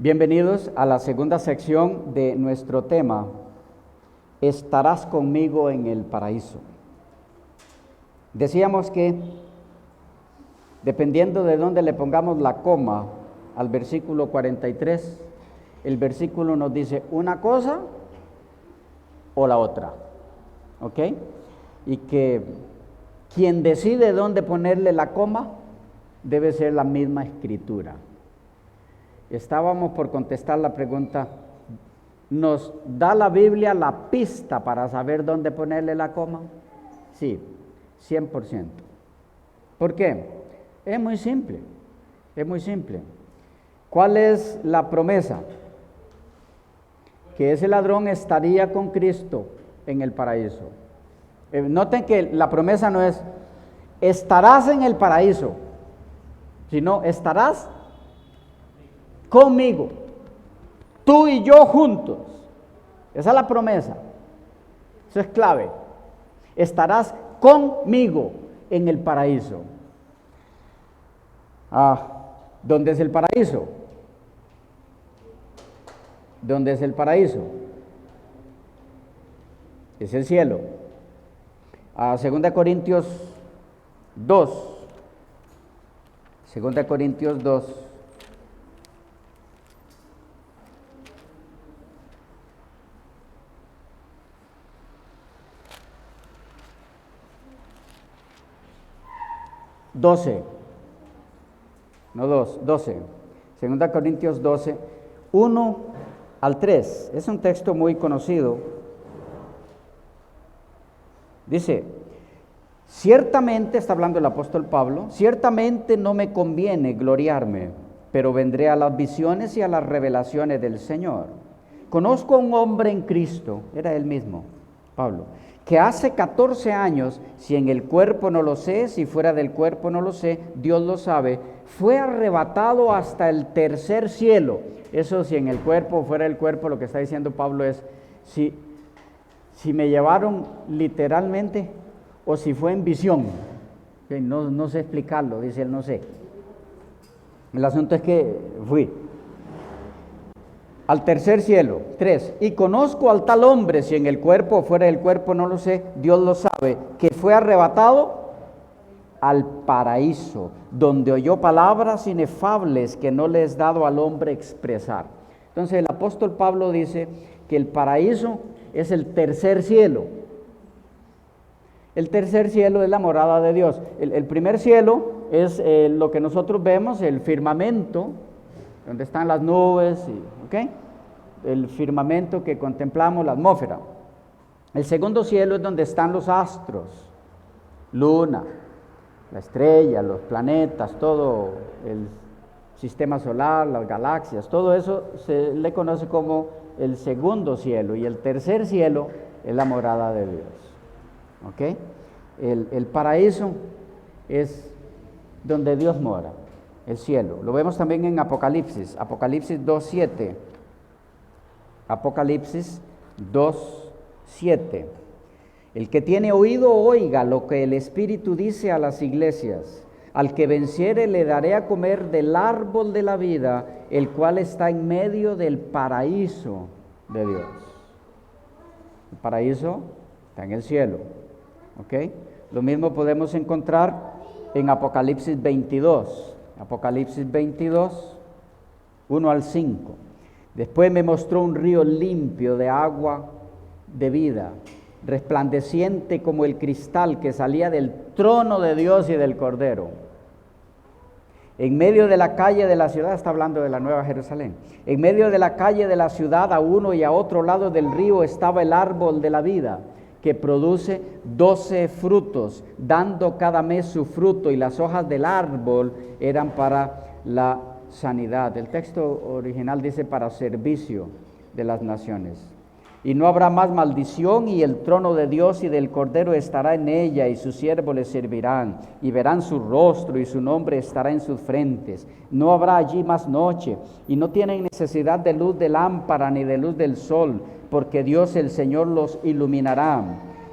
Bienvenidos a la segunda sección de nuestro tema, Estarás conmigo en el paraíso. Decíamos que, dependiendo de dónde le pongamos la coma al versículo 43, el versículo nos dice una cosa o la otra, ¿ok? Y que quien decide dónde ponerle la coma debe ser la misma escritura. Estábamos por contestar la pregunta, ¿nos da la Biblia la pista para saber dónde ponerle la coma? Sí, 100%. ¿Por qué? Es muy simple. ¿Cuál es la promesa? Que ese ladrón estaría con Cristo en el paraíso. Noten que la promesa no es, estarás en el paraíso, sino estarás conmigo, tú y yo juntos. Esa es la promesa. Eso es clave. Estarás conmigo en el paraíso. ¿Dónde es el paraíso? ¿Dónde es el paraíso? Es el cielo. 2 Corintios 2. 2 Corintios 2. Segunda Corintios 12, 1 al 3. Es un texto muy conocido. Dice, ciertamente, está hablando el apóstol Pablo, ciertamente no me conviene gloriarme, pero vendré a las visiones y a las revelaciones del Señor. Conozco a un hombre en Cristo, era él mismo, Pablo, que hace 14 años, si en el cuerpo no lo sé, si fuera del cuerpo no lo sé, Dios lo sabe, fue arrebatado hasta el tercer cielo. Eso, si en el cuerpo o fuera del cuerpo, lo que está diciendo Pablo es, si me llevaron literalmente o si fue en visión. No sé explicarlo, dice él, no sé. El asunto es que fui al tercer cielo. 3, y conozco al tal hombre, si en el cuerpo o fuera del cuerpo no lo sé, Dios lo sabe, que fue arrebatado al paraíso, donde oyó palabras inefables que no le es dado al hombre expresar. Entonces el apóstol Pablo dice que el paraíso es el tercer cielo. El tercer cielo es la morada de Dios. El primer cielo es lo que nosotros vemos, el firmamento, donde están las nubes, ¿ok? El firmamento que contemplamos, la atmósfera. El segundo cielo es donde están los astros, luna, la estrella, los planetas, todo el sistema solar, las galaxias, todo eso se le conoce como el segundo cielo. Y el tercer cielo es la morada de Dios, ¿ok? El paraíso es donde Dios mora, el cielo. Lo vemos también en Apocalipsis 2:7. Apocalipsis 2:7. El que tiene oído oiga lo que el Espíritu dice a las iglesias. Al que venciere le daré a comer del árbol de la vida, el cual está en medio del paraíso de Dios. El paraíso está en el cielo, ¿ok? Lo mismo podemos encontrar en Apocalipsis 22. Apocalipsis 22, 1 al 5. Después me mostró un río limpio de agua de vida, resplandeciente como el cristal que salía del trono de Dios y del Cordero. En medio de la calle de la ciudad, está hablando de la Nueva Jerusalén, en medio de la calle de la ciudad, a uno y a otro lado del río, estaba el árbol de la vida, que produce 12 frutos, dando cada mes su fruto, y las hojas del árbol eran para la sanidad. El texto original dice para servicio de las naciones. Y no habrá más maldición, y el trono de Dios y del Cordero estará en ella, y sus siervos le servirán, y verán su rostro, y su nombre estará en sus frentes. No habrá allí más noche, y no tienen necesidad de luz de lámpara ni de luz del sol, porque Dios el Señor los iluminará,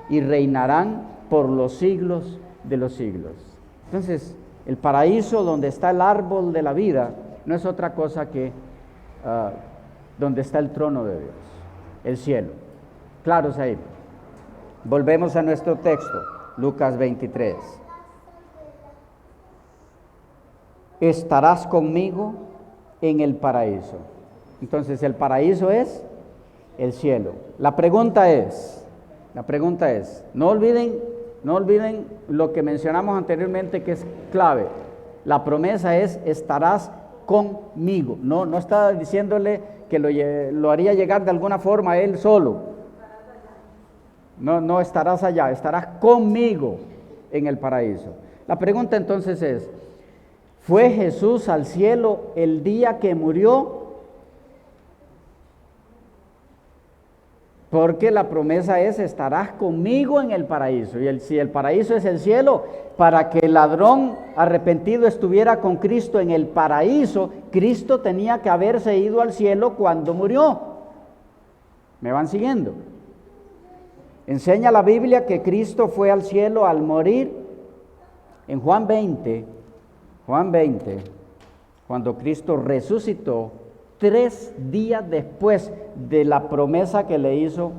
y reinarán por los siglos de los siglos. Entonces, el paraíso, donde está el árbol de la vida, no es otra cosa que ah, donde está el trono de Dios, el cielo. Claros ahí. Volvemos a nuestro texto, Lucas 23. Estarás conmigo en el paraíso. Entonces el paraíso es el cielo. La pregunta es, no olviden lo que mencionamos anteriormente, que es clave. La promesa es: estarás conmigo. No está diciéndole que lo haría llegar de alguna forma a él solo. No estarás allá, estarás conmigo en el paraíso. La pregunta entonces es: ¿fue Jesús al cielo el día que murió? Porque la promesa es: estarás conmigo en el paraíso. Y si el paraíso es el cielo, para que el ladrón arrepentido estuviera con Cristo en el paraíso, Cristo tenía que haberse ido al cielo cuando murió. ¿Me van siguiendo? Enseña la Biblia que Cristo fue al cielo al morir. En Juan 20, cuando Cristo resucitó, 3 días después de la promesa que le hizo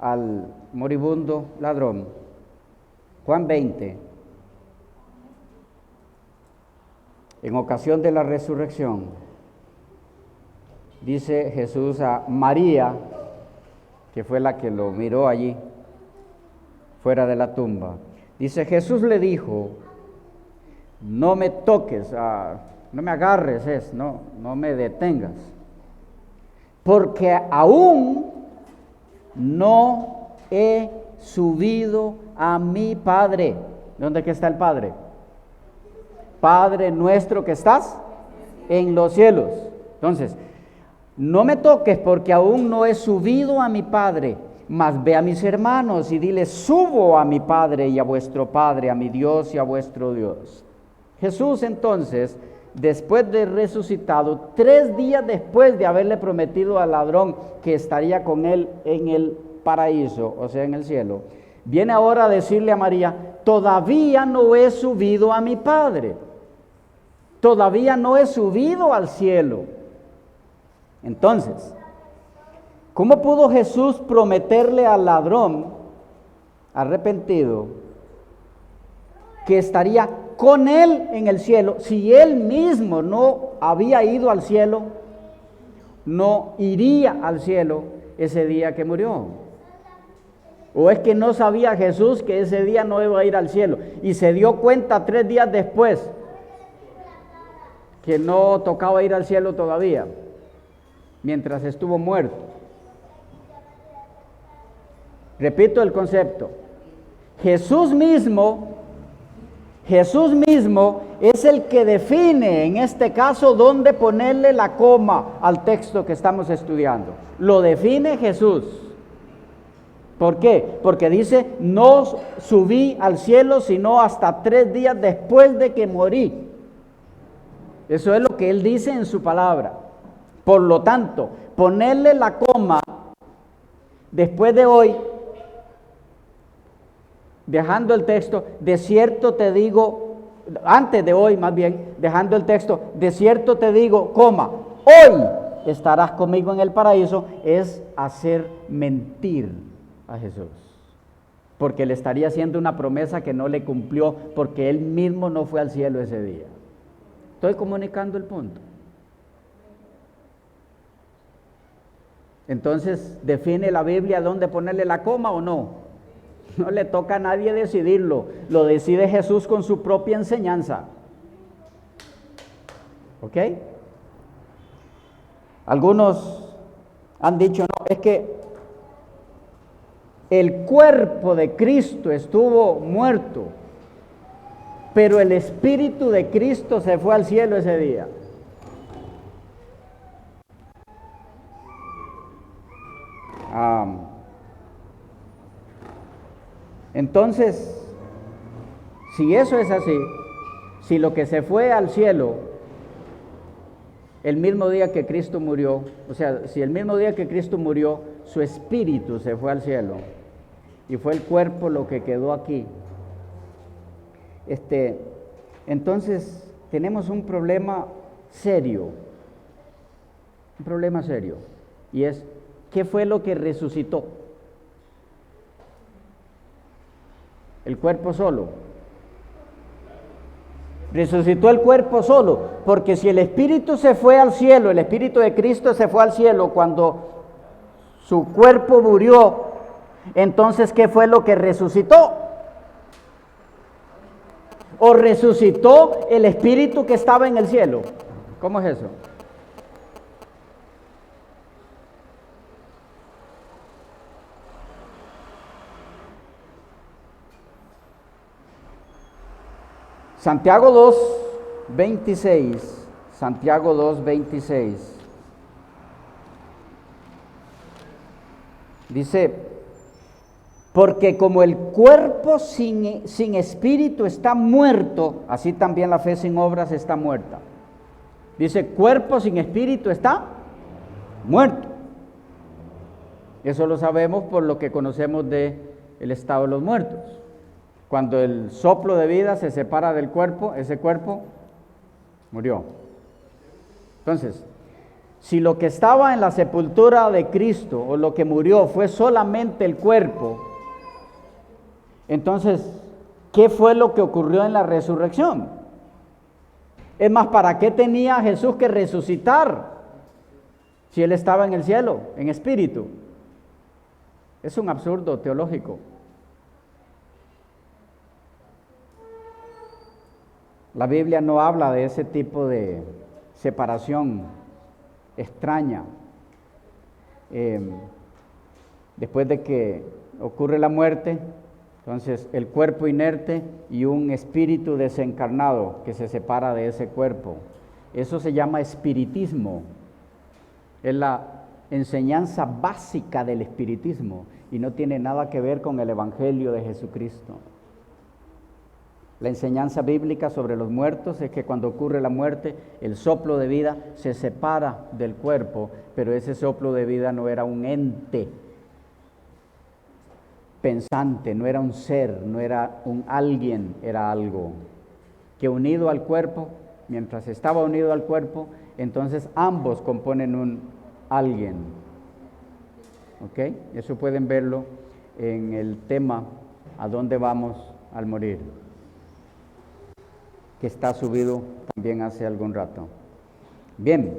al moribundo ladrón. Juan 20, en ocasión de la resurrección, dice Jesús a María, que fue la que lo miró allí, fuera de la tumba. Dice: Jesús le dijo: no me toques, no me agarres, no me detengas, porque aún no he subido a mi Padre. ¿Dónde que está el Padre? Padre nuestro que estás en los cielos. Entonces, no me toques porque aún no he subido a mi Padre, mas ve a mis hermanos y dile: subo a mi Padre y a vuestro Padre, a mi Dios y a vuestro Dios. Jesús entonces, después de resucitado, 3 días después de haberle prometido al ladrón que estaría con él en el paraíso, o sea, en el cielo, viene ahora a decirle a María: todavía no he subido a mi Padre, todavía no he subido al cielo. Entonces, ¿cómo pudo Jesús prometerle al ladrón arrepentido que estaría con él en el cielo si él mismo no había ido al cielo, no iría al cielo ese día que murió? ¿O es que no sabía Jesús que ese día no iba a ir al cielo y se dio cuenta 3 días después que no tocaba ir al cielo todavía, mientras estuvo muerto? Repito el concepto. Jesús mismo es el que define en este caso dónde ponerle la coma al texto que estamos estudiando. Lo define Jesús. ¿Por qué? Porque dice: no subí al cielo sino hasta 3 días después de que morí. Eso es lo que él dice en su palabra. Por lo tanto, ponerle la coma después de hoy, dejando el texto: de cierto te digo, antes de hoy más bien, dejando el texto: de cierto te digo, coma, hoy estarás conmigo en el paraíso, es hacer mentir a Jesús, porque le estaría haciendo una promesa que no le cumplió, porque él mismo no fue al cielo ese día. Estoy comunicando el punto. Entonces, ¿define la Biblia dónde ponerle la coma o no? No le toca a nadie decidirlo, lo decide Jesús con su propia enseñanza. ¿Ok? Algunos han dicho: no, es que el cuerpo de Cristo estuvo muerto, pero el Espíritu de Cristo se fue al cielo ese día. Entonces, si eso es así, si lo que se fue al cielo el mismo día que Cristo murió, o sea, si el mismo día que Cristo murió, su espíritu se fue al cielo y fue el cuerpo lo que quedó aquí, entonces tenemos un problema serio. Un problema serio. Y es, ¿qué fue lo que resucitó? ¿El cuerpo solo? Resucitó el cuerpo solo, porque si el Espíritu se fue al cielo, el Espíritu de Cristo se fue al cielo cuando su cuerpo murió, entonces ¿qué fue lo que resucitó? ¿O resucitó el Espíritu que estaba en el cielo? ¿Cómo es eso? Santiago 2:26, Santiago 2:26, dice, porque como el cuerpo sin espíritu está muerto, así también la fe sin obras está muerta. Dice, cuerpo sin espíritu está muerto. Eso lo sabemos por lo que conocemos de el estado de los muertos. Cuando el soplo de vida se separa del cuerpo, ese cuerpo murió. Entonces, si lo que estaba en la sepultura de Cristo o lo que murió fue solamente el cuerpo, entonces, ¿qué fue lo que ocurrió en la resurrección? Es más, ¿para qué tenía Jesús que resucitar si Él estaba en el cielo, en espíritu? Es un absurdo teológico. La Biblia no habla de ese tipo de separación extraña. Después de que ocurre la muerte, entonces el cuerpo inerte y un espíritu desencarnado que se separa de ese cuerpo. Eso se llama espiritismo. Es la enseñanza básica del espiritismo y no tiene nada que ver con el Evangelio de Jesucristo. La enseñanza bíblica sobre los muertos es que cuando ocurre la muerte, el soplo de vida se separa del cuerpo, pero ese soplo de vida no era un ente pensante, no era un ser, no era un alguien, era algo que unido al cuerpo, mientras estaba unido al cuerpo, entonces ambos componen un alguien. ¿Ok? Eso pueden verlo en el tema ¿a dónde vamos al morir?, que está subido también hace algún rato. Bien,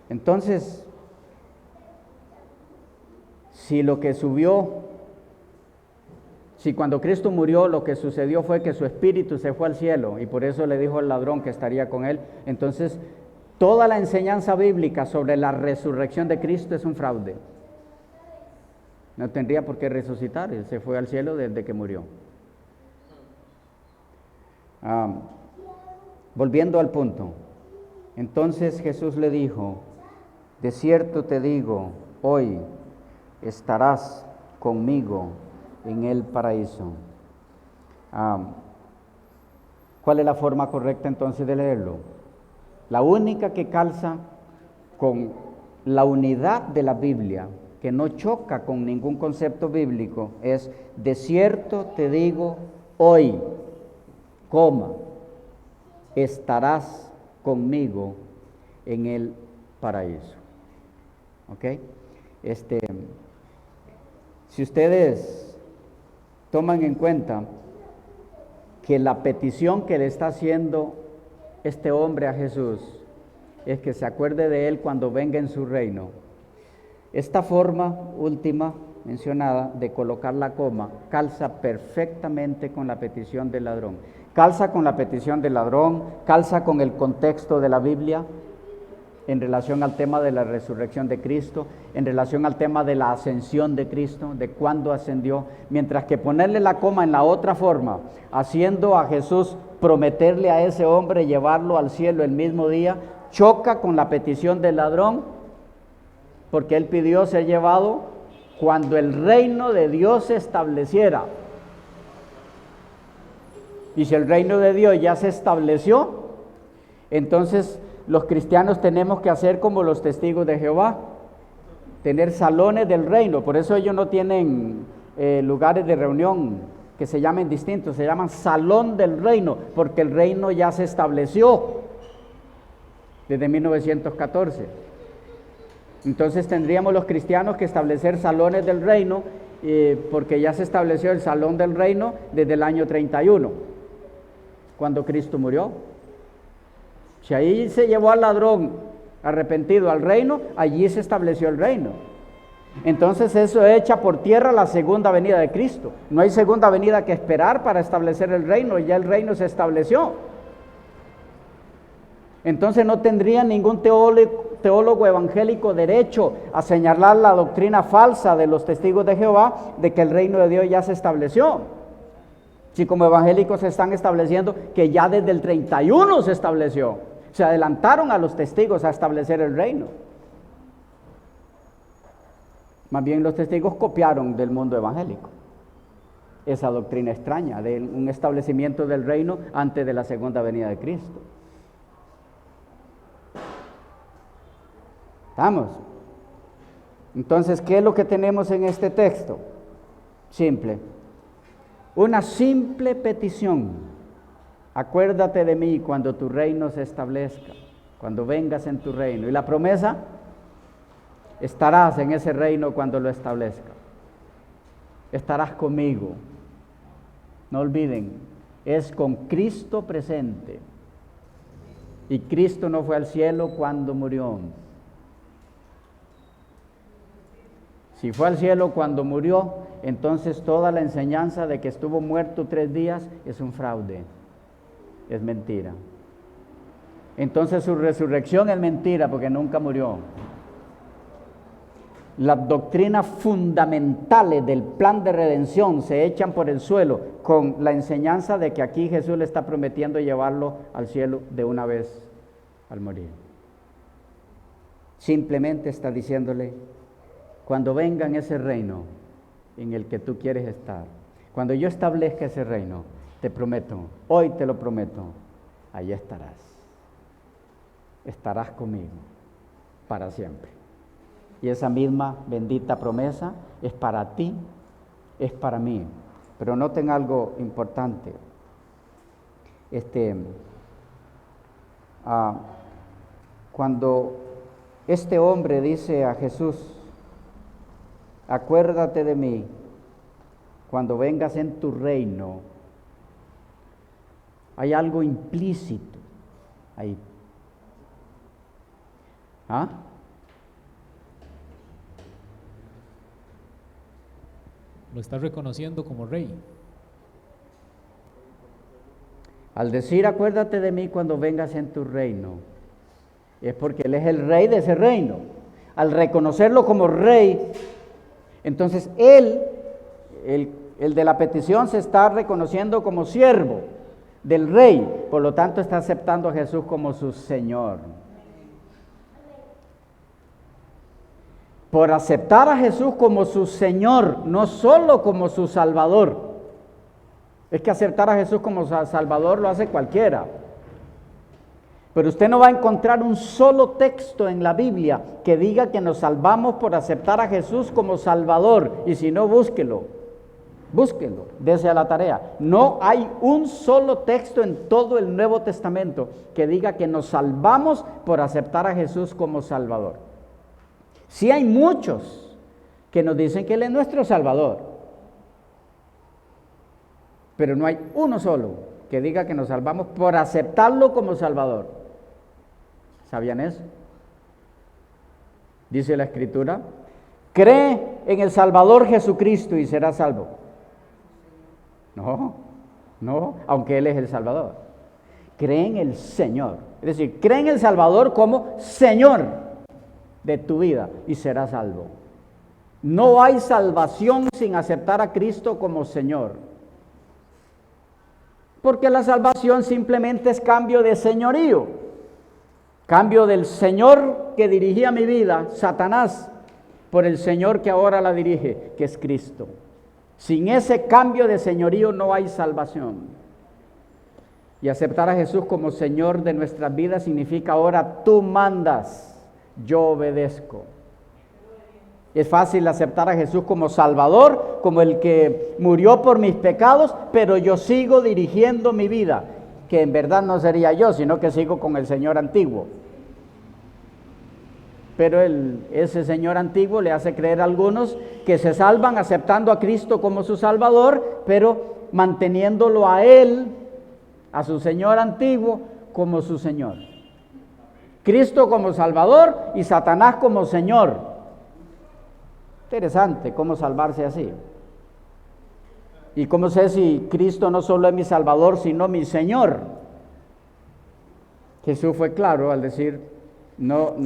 entonces, si cuando Cristo murió lo que sucedió fue que su espíritu se fue al cielo y por eso le dijo al ladrón que estaría con él, entonces toda la enseñanza bíblica sobre la resurrección de Cristo es un fraude. No tendría por qué resucitar, él se fue al cielo desde que murió. Volviendo al punto, entonces Jesús le dijo, de cierto te digo, hoy estarás conmigo en el paraíso. ¿Cuál es la forma correcta entonces de leerlo? La única que calza con la unidad de la Biblia, que no choca con ningún concepto bíblico, es, de cierto te digo, hoy, estarás conmigo en el paraíso. ¿Ok? Si ustedes toman en cuenta que la petición que le está haciendo este hombre a Jesús es que se acuerde de él cuando venga en su reino, esta forma última mencionada de colocar la coma calza perfectamente con la petición del ladrón. Calza con la petición del ladrón, calza con el contexto de la Biblia en relación al tema de la resurrección de Cristo, en relación al tema de la ascensión de Cristo, de cuándo ascendió, mientras que ponerle la coma en la otra forma, haciendo a Jesús prometerle a ese hombre llevarlo al cielo el mismo día, choca con la petición del ladrón, porque él pidió ser llevado cuando el reino de Dios se estableciera. Y si el reino de Dios ya se estableció, entonces los cristianos tenemos que hacer como los testigos de Jehová, tener salones del reino. Por eso ellos no tienen lugares de reunión que se llamen distintos, se llaman salón del reino, porque el reino ya se estableció desde 1914. Entonces tendríamos los cristianos que establecer salones del reino, porque ya se estableció el salón del reino desde el año 31, cuando Cristo murió. Si ahí se llevó al ladrón arrepentido al reino, allí se estableció el reino. Entonces eso echa por tierra la segunda venida de Cristo. No hay segunda venida que esperar para establecer el reino, ya el reino se estableció. Entonces no tendría ningún teólogo evangélico derecho a señalar la doctrina falsa de los testigos de Jehová de que el reino de Dios ya se estableció. Si como evangélicos se están estableciendo que ya desde el 31 se estableció, se adelantaron a los testigos a establecer el reino. Más bien los testigos copiaron del mundo evangélico esa doctrina extraña de un establecimiento del reino antes de la segunda venida de Cristo. ¿Estamos? Entonces, ¿qué es lo que tenemos en este texto? Simple. Una simple petición. Acuérdate de mí cuando tu reino se establezca, cuando vengas en tu reino. Y la promesa, estarás en ese reino cuando lo establezca. Estarás conmigo. No olviden, es con Cristo presente. Y Cristo no fue al cielo cuando murió. Si fue al cielo cuando murió, entonces toda la enseñanza de que estuvo muerto 3 días es un fraude, es mentira. Entonces su resurrección es mentira porque nunca murió. Las doctrinas fundamentales del plan de redención se echan por el suelo con la enseñanza de que aquí Jesús le está prometiendo llevarlo al cielo de una vez al morir. Simplemente está diciéndole, cuando venga en ese reino en el que tú quieres estar, cuando yo establezca ese reino, te prometo, hoy te lo prometo, allí estarás. Estarás conmigo para siempre. Y esa misma bendita promesa es para ti, es para mí. Pero noten algo importante. Cuando este hombre dice a Jesús, acuérdate de mí cuando vengas en tu reino, hay algo implícito ahí. ¿Ah? Lo está reconociendo como rey. Al decir acuérdate de mí cuando vengas en tu reino, es porque Él es el rey de ese reino. Al reconocerlo como rey, entonces Él, el de la petición, se está reconociendo como siervo del rey, por lo tanto está aceptando a Jesús como su Señor. Por aceptar a Jesús como su Señor, no solo como su Salvador. Es que aceptar a Jesús como Salvador lo hace cualquiera. Pero usted no va a encontrar un solo texto en la Biblia que diga que nos salvamos por aceptar a Jesús como Salvador. Y si no, búsquelo, dése a la tarea. No hay un solo texto en todo el Nuevo Testamento que diga que nos salvamos por aceptar a Jesús como Salvador. Sí hay muchos que nos dicen que Él es nuestro Salvador, pero no hay uno solo que diga que nos salvamos por aceptarlo como Salvador. ¿Sabían eso? Dice la Escritura, cree en el Salvador Jesucristo y serás salvo. No, aunque Él es el Salvador. Cree en el Señor, es decir, cree en el Salvador como Señor de tu vida y serás salvo. No hay salvación sin aceptar a Cristo como Señor, porque la salvación simplemente es cambio de señorío, cambio del Señor que dirigía mi vida, Satanás, por el Señor que ahora la dirige, que es Cristo. Sin ese cambio de señorío no hay salvación. Y aceptar a Jesús como Señor de nuestras vidas significa ahora tú mandas, yo obedezco. Es fácil aceptar a Jesús como Salvador, como el que murió por mis pecados, pero yo sigo dirigiendo mi vida, que en verdad no sería yo, sino que sigo con el Señor antiguo. Pero ese señor antiguo le hace creer a algunos que se salvan aceptando a Cristo como su Salvador, pero manteniéndolo a él, a su señor antiguo, como su Señor. Cristo como Salvador y Satanás como Señor. Interesante cómo salvarse así. ¿Y cómo sé si Cristo no solo es mi Salvador, sino mi Señor? Jesús fue claro al decir, no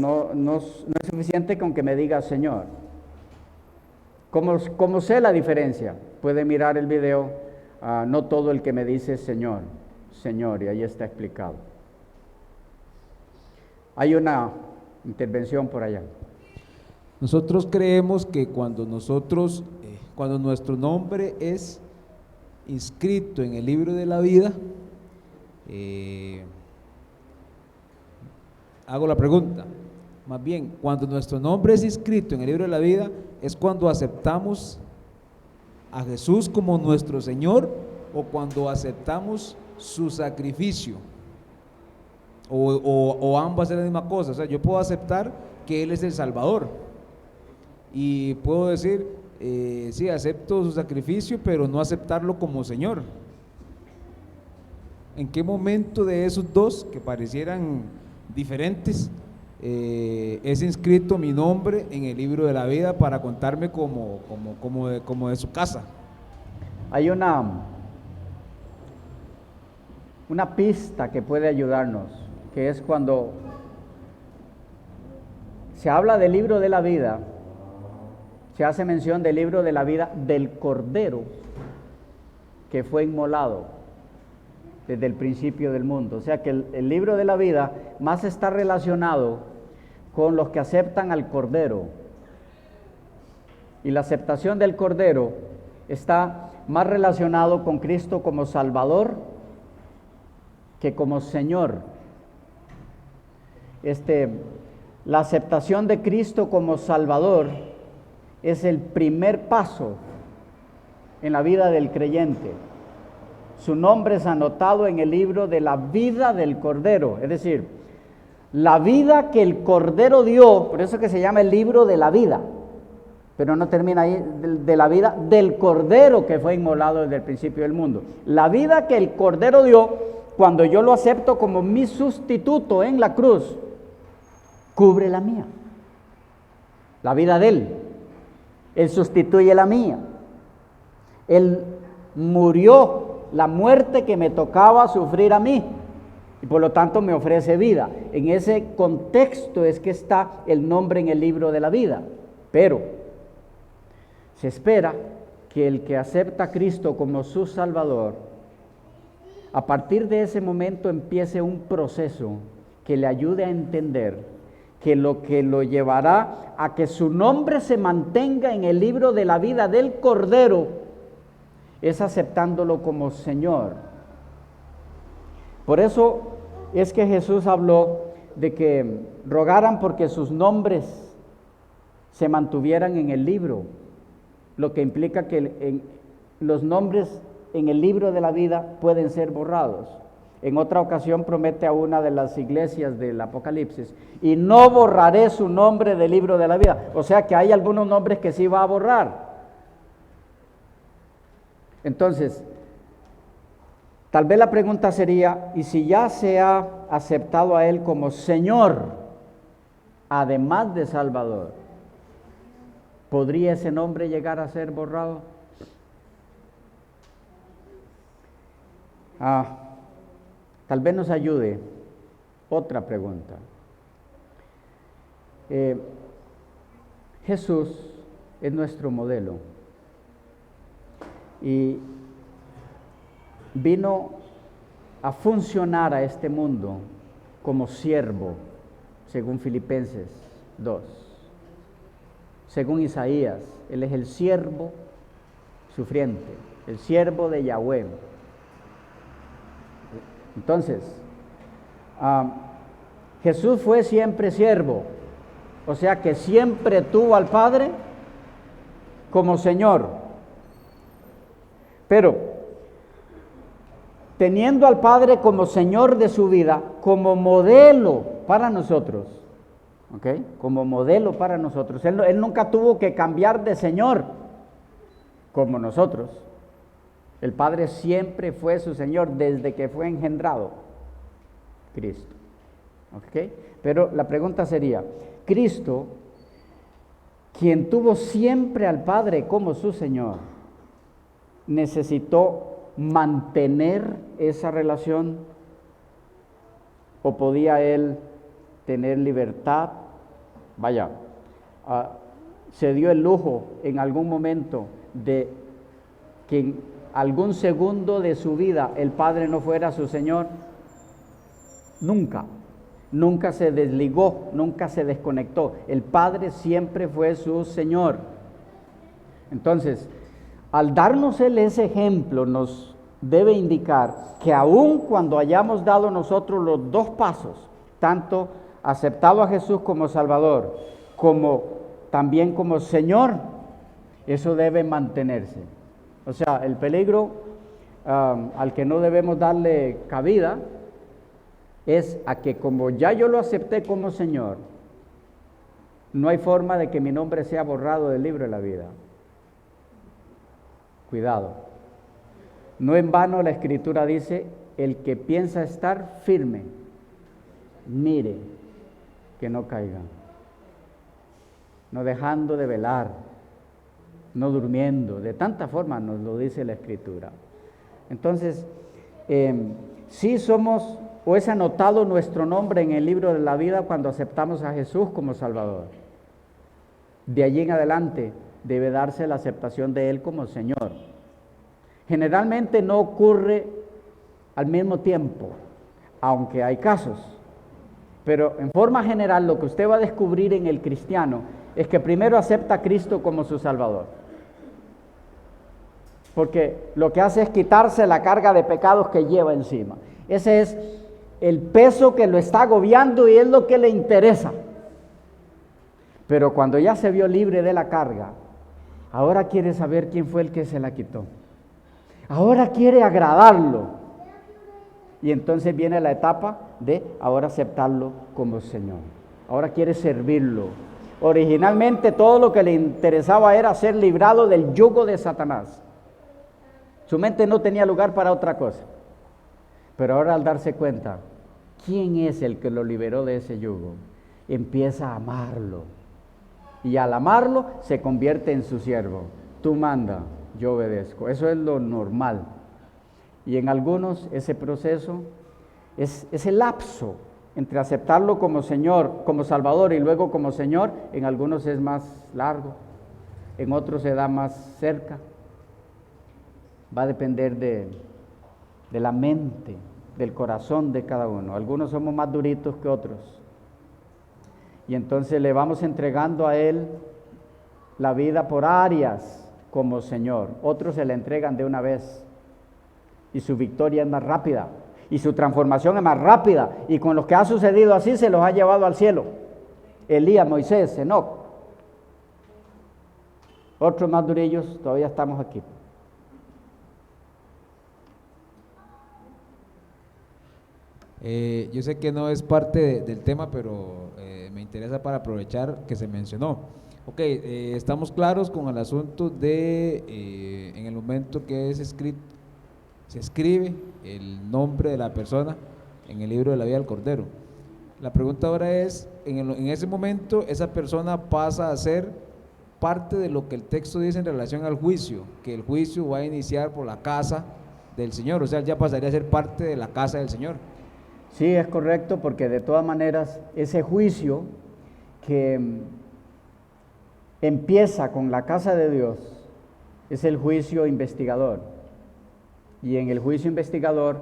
es suficiente con que me diga Señor. ¿Cómo sé la diferencia? Puede mirar el video, no todo el que me dice Señor, Señor, y ahí está explicado. Hay una intervención por allá. Nosotros creemos que cuando nuestro nombre es inscrito en el libro de la vida, hago la pregunta, más bien, cuando nuestro nombre es inscrito en el libro de la vida, es cuando aceptamos a Jesús como nuestro Señor o cuando aceptamos su sacrificio, o ambas es la misma cosa. O sea, yo puedo aceptar que Él es el Salvador y puedo decir, sí, acepto su sacrificio, pero no aceptarlo como Señor. ¿En qué momento de esos dos que parecieran diferentes es inscrito mi nombre en el libro de la vida para contarme como de su casa? Hay una pista que puede ayudarnos, que es cuando se habla del libro de la vida, se hace mención del libro de la vida del Cordero que fue inmolado desde el principio del mundo. O sea que el libro de la vida más está relacionado con los que aceptan al Cordero. Y la aceptación del Cordero está más relacionado con Cristo como Salvador que como Señor. La aceptación de Cristo como Salvador es el primer paso en la vida del creyente. Su nombre es anotado en el libro de la vida del Cordero, es decir, la vida que el Cordero dio, por eso que se llama el libro de la vida, pero no termina ahí, de la vida del Cordero que fue inmolado desde el principio del mundo. La vida que el Cordero dio, cuando yo lo acepto como mi sustituto en la cruz, cubre la mía, la vida de Él. Él sustituye la mía. Él murió la muerte que me tocaba sufrir a mí y por lo tanto me ofrece vida. En ese contexto es que está el nombre en el libro de la vida. Pero se espera que el que acepta a Cristo como su Salvador, a partir de ese momento empiece un proceso que le ayude a entender que lo llevará a que su nombre se mantenga en el libro de la vida del Cordero es aceptándolo como Señor. Por eso es que Jesús habló de que rogaran porque sus nombres se mantuvieran en el libro, lo que implica que los nombres en el libro de la vida pueden ser borrados. En otra ocasión promete a una de las iglesias del Apocalipsis, y no borraré su nombre del libro de la vida. O sea que hay algunos nombres que sí va a borrar. Entonces, tal vez la pregunta sería, ¿y si ya se ha aceptado a Él como Señor, además de Salvador, podría ese nombre llegar a ser borrado? Tal vez nos ayude otra pregunta. Jesús es nuestro modelo y vino a funcionar a este mundo como siervo, según Filipenses 2. Según Isaías, Él es el siervo sufriente, el siervo de Yahweh. Entonces, Jesús fue siempre siervo, o sea que siempre tuvo al Padre como Señor. Pero, teniendo al Padre como Señor de su vida, como modelo para nosotros, ¿ok? Como modelo para nosotros. Él nunca tuvo que cambiar de Señor como nosotros. El Padre siempre fue su Señor desde que fue engendrado Cristo, ¿ok? Pero la pregunta sería, Cristo, quien tuvo siempre al Padre como su Señor, ¿necesitó mantener esa relación o podía Él tener libertad? Vaya, se dio el lujo en algún momento de que en algún segundo de su vida el Padre no fuera su Señor. Nunca se desligó, nunca se desconectó. El Padre siempre fue su Señor. Entonces, al darnos Él ese ejemplo, nos debe indicar que aun cuando hayamos dado nosotros los dos pasos, tanto aceptado a Jesús como Salvador, como también como Señor, eso debe mantenerse. O sea, el peligro al que no debemos darle cabida es a que como ya yo lo acepté como Señor, no hay forma de que mi nombre sea borrado del libro de la vida. Cuidado. No en vano la Escritura dice, el que piensa estar firme, mire que no caiga. No dejando de velar, no durmiendo, de tanta forma nos lo dice la Escritura. Entonces, sí somos, o es anotado nuestro nombre en el libro de la vida cuando aceptamos a Jesús como Salvador. De allí en adelante debe darse la aceptación de Él como Señor. Generalmente no ocurre al mismo tiempo, aunque hay casos. Pero en forma general lo que usted va a descubrir en el cristiano es que primero acepta a Cristo como su Salvador. Porque lo que hace es quitarse la carga de pecados que lleva encima. Ese es el peso que lo está agobiando y es lo que le interesa. Pero cuando ya se vio libre de la carga, ahora quiere saber quién fue el que se la quitó. Ahora quiere agradarlo. Y entonces viene la etapa de ahora aceptarlo como Señor. Ahora quiere servirlo. Originalmente todo lo que le interesaba era ser librado del yugo de Satanás. Su mente no tenía lugar para otra cosa. Pero ahora al darse cuenta, ¿quién es el que lo liberó de ese yugo? Empieza a amarlo. Y al amarlo se convierte en su siervo. Tú manda, yo obedezco. Eso es lo normal. Y en algunos ese proceso, ese lapso entre aceptarlo como Señor, como Salvador y luego como Señor, en algunos es más largo, en otros se da más cerca. Va a depender de la mente, del corazón de cada uno. Algunos somos más duritos que otros. Y entonces le vamos entregando a Él la vida por áreas como Señor. Otros se le entregan de una vez. Y su victoria es más rápida. Y su transformación es más rápida. Y con lo que ha sucedido así se los ha llevado al cielo. Elías, Moisés, Enoc. Otros más durillos, todavía estamos aquí. Yo sé que no es parte del tema, pero me interesa para aprovechar que se mencionó. Ok, estamos claros con el asunto de en el momento que es escrito, se escribe el nombre de la persona en el libro de la vida del Cordero. La pregunta ahora es, en ese momento esa persona pasa a ser parte de lo que el texto dice en relación al juicio, que el juicio va a iniciar por la casa del Señor, o sea, ya pasaría a ser parte de la casa del Señor. Sí, es correcto, porque de todas maneras ese juicio que empieza con la casa de Dios es el juicio investigador. Y en el juicio investigador,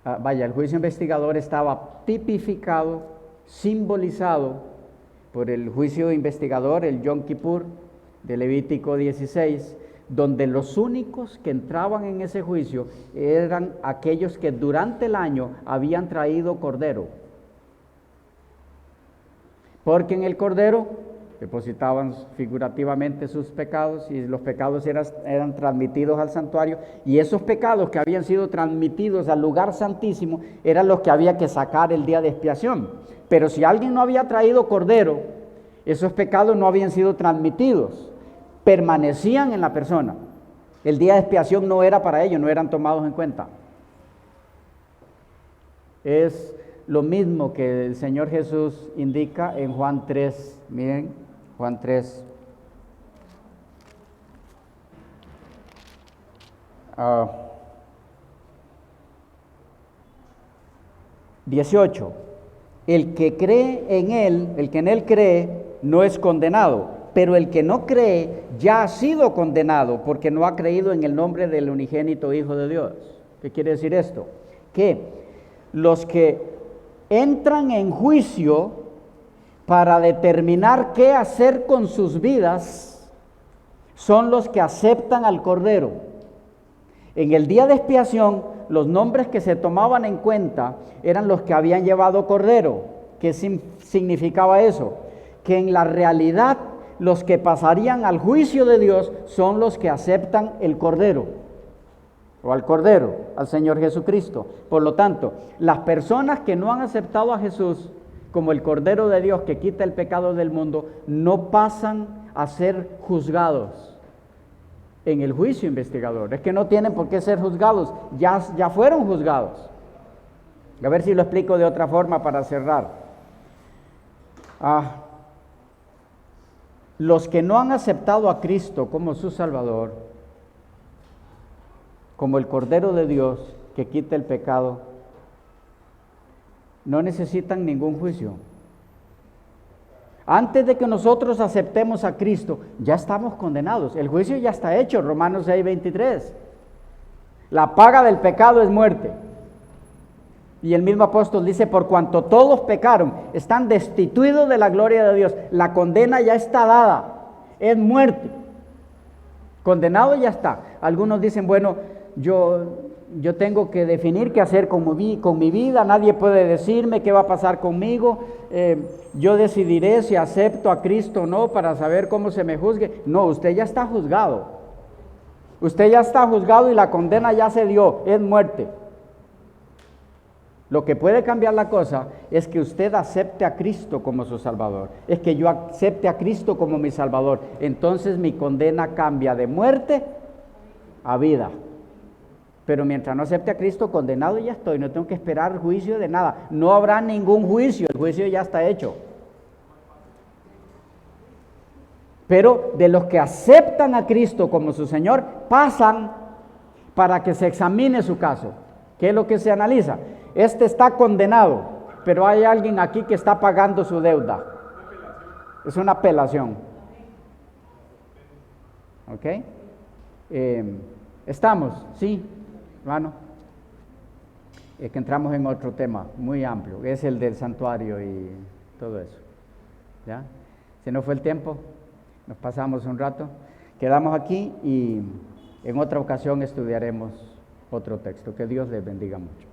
el juicio investigador estaba tipificado, simbolizado por el juicio investigador, el Yom Kippur de Levítico 16, donde los únicos que entraban en ese juicio eran aquellos que durante el año habían traído cordero. Porque en el cordero depositaban figurativamente sus pecados y los pecados eran transmitidos al santuario, y esos pecados que habían sido transmitidos al lugar santísimo eran los que había que sacar el día de expiación. Pero si alguien no había traído cordero, esos pecados no habían sido transmitidos, permanecían en la persona. El día de expiación no era para ellos, no eran tomados en cuenta. Es lo mismo que el Señor Jesús indica en Juan 3. Miren, Juan 3. 18. El que cree en Él, el que en Él cree, no es condenado, pero el que no cree ya ha sido condenado porque no ha creído en el nombre del unigénito Hijo de Dios. ¿Qué quiere decir esto? Que los que entran en juicio para determinar qué hacer con sus vidas son los que aceptan al Cordero. En el día de expiación, los nombres que se tomaban en cuenta eran los que habían llevado Cordero. ¿Qué significaba eso? Que en la realidad los que pasarían al juicio de Dios son los que aceptan el Cordero, o al Cordero, al Señor Jesucristo. Por lo tanto, las personas que no han aceptado a Jesús como el Cordero de Dios que quita el pecado del mundo, no pasan a ser juzgados en el juicio investigador. Es que no tienen por qué ser juzgados, ya fueron juzgados. A ver si lo explico de otra forma para cerrar. Los que no han aceptado a Cristo como su Salvador, como el Cordero de Dios que quita el pecado, no necesitan ningún juicio. Antes de que nosotros aceptemos a Cristo, ya estamos condenados. El juicio ya está hecho, Romanos 6:23. La paga del pecado es muerte. Y el mismo apóstol dice, por cuanto todos pecaron, están destituidos de la gloria de Dios. La condena ya está dada, es muerte. Condenado ya está. Algunos dicen, bueno, yo tengo que definir qué hacer con mi vida, nadie puede decirme qué va a pasar conmigo, yo decidiré si acepto a Cristo o no para saber cómo se me juzgue. No, usted ya está juzgado. Usted ya está juzgado y la condena ya se dio, es muerte. Lo que puede cambiar la cosa es que usted acepte a Cristo como su Salvador. Es que yo acepte a Cristo como mi Salvador. Entonces mi condena cambia de muerte a vida. Pero mientras no acepte a Cristo, condenado ya estoy. No tengo que esperar juicio de nada. No habrá ningún juicio. El juicio ya está hecho. Pero de los que aceptan a Cristo como su Señor, pasan para que se examine su caso. ¿Qué es lo que se analiza? Este está condenado, pero hay alguien aquí que está pagando su deuda. Es una apelación. ¿Ok? ¿Estamos? Sí, hermano. Es que entramos en otro tema muy amplio, es el del santuario y todo eso. ¿Ya? Si no fue el tiempo, nos pasamos un rato. Quedamos aquí y en otra ocasión estudiaremos otro texto. Que Dios les bendiga mucho.